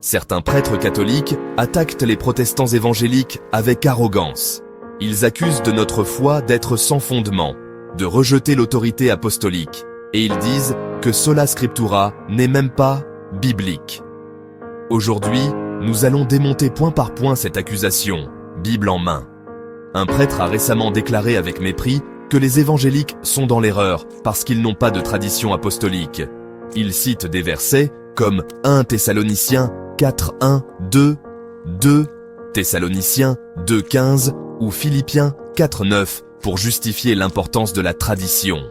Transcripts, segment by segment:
Certains prêtres catholiques attaquent les protestants évangéliques avec arrogance. Ils accusent de notre foi d'être sans fondement, de rejeter l'autorité apostolique, et ils disent que sola scriptura n'est même pas biblique. Aujourd'hui, nous allons démonter point par point cette accusation, Bible en main. Un prêtre a récemment déclaré avec mépris que les évangéliques sont dans l'erreur parce qu'ils n'ont pas de tradition apostolique. Il cite des versets comme 1 Thessaloniciens 4, 1, 2, 2 Thessaloniciens 2, 15 ou Philippiens 4, 9 pour justifier l'importance de la tradition.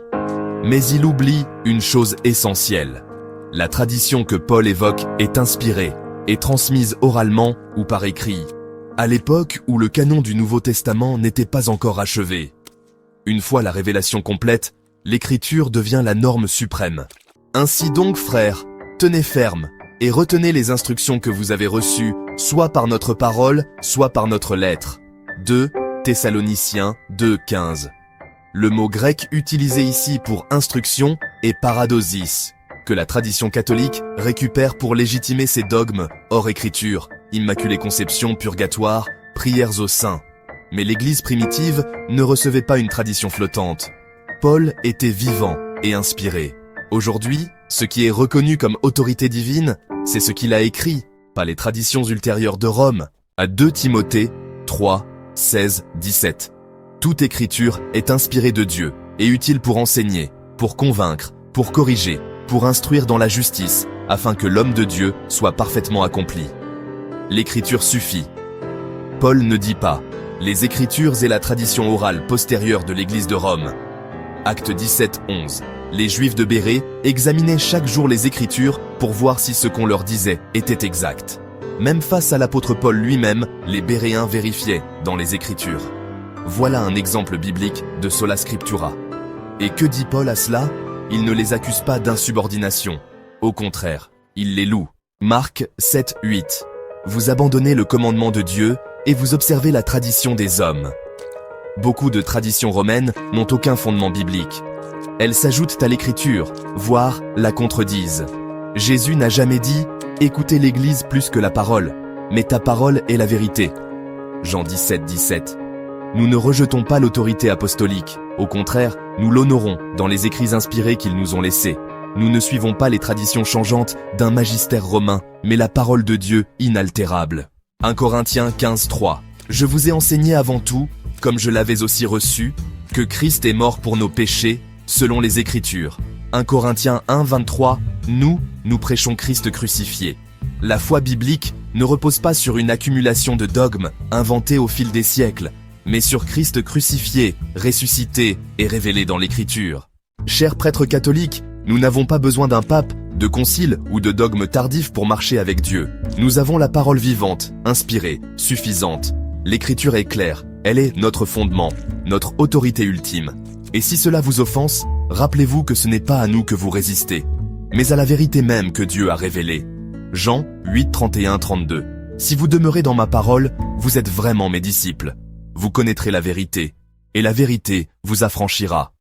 Mais il oublie une chose essentielle. La tradition que Paul évoque est inspirée et transmise oralement ou par écrit, à l'époque où le canon du Nouveau Testament n'était pas encore achevé. Une fois la révélation complète, l'écriture devient la norme suprême. Ainsi donc, frères, tenez ferme et retenez les instructions que vous avez reçues, soit par notre parole, soit par notre lettre. 2 Thessaloniciens 2, 15. Le mot grec utilisé ici pour instruction est paradosis, que la tradition catholique récupère pour légitimer ses dogmes hors écriture, Immaculée Conception, purgatoire, prières aux saints. Mais l'Église primitive ne recevait pas une tradition flottante. Paul était vivant et inspiré. Aujourd'hui, ce qui est reconnu comme autorité divine, c'est ce qu'il a écrit, pas les traditions ultérieures de Rome, à 2 Timothée 3, 16, 17. Toute écriture est inspirée de Dieu et utile pour enseigner, pour convaincre, pour corriger, pour instruire dans la justice, afin que l'homme de Dieu soit parfaitement accompli. L'écriture suffit. Paul ne dit pas « les écritures et la tradition orale postérieure de l'Église de Rome ». Acte 17, 11. Les Juifs de Bérée examinaient chaque jour les Écritures pour voir si ce qu'on leur disait était exact. Même face à l'apôtre Paul lui-même, les Béréens vérifiaient dans les Écritures. Voilà un exemple biblique de sola scriptura. Et que dit Paul à cela? Il ne les accuse pas d'insubordination. Au contraire, il les loue. Marc 7, 8. Vous abandonnez le commandement de Dieu et vous observez la tradition des hommes. Beaucoup de traditions romaines n'ont aucun fondement biblique. Elles s'ajoutent à l'écriture, voire la contredisent. Jésus n'a jamais dit « écoutez l'Église plus que la parole, mais ta parole est la vérité ». Jean 17, 17. Nous ne rejetons pas l'autorité apostolique. Au contraire, nous l'honorons dans les écrits inspirés qu'ils nous ont laissés. Nous ne suivons pas les traditions changeantes d'un magistère romain, mais la parole de Dieu inaltérable. 1 Corinthiens 15, 3. Je vous ai enseigné avant tout, comme je l'avais aussi reçu, que Christ est mort pour nos péchés, selon les Écritures. 1 Corinthiens 1, 23. Nous prêchons Christ crucifié. La foi biblique ne repose pas sur une accumulation de dogmes inventés au fil des siècles, mais sur Christ crucifié, ressuscité et révélé dans l'Écriture. Chers prêtres catholiques, nous n'avons pas besoin d'un pape, de concile ou de dogmes tardifs pour marcher avec Dieu. Nous avons la parole vivante, inspirée, suffisante. L'Écriture est claire, elle est notre fondement, notre autorité ultime. Et si cela vous offense, rappelez-vous que ce n'est pas à nous que vous résistez, mais à la vérité même que Dieu a révélée. Jean 8, 31, 32. Si vous demeurez dans ma parole, vous êtes vraiment mes disciples. Vous connaîtrez la vérité, et la vérité vous affranchira.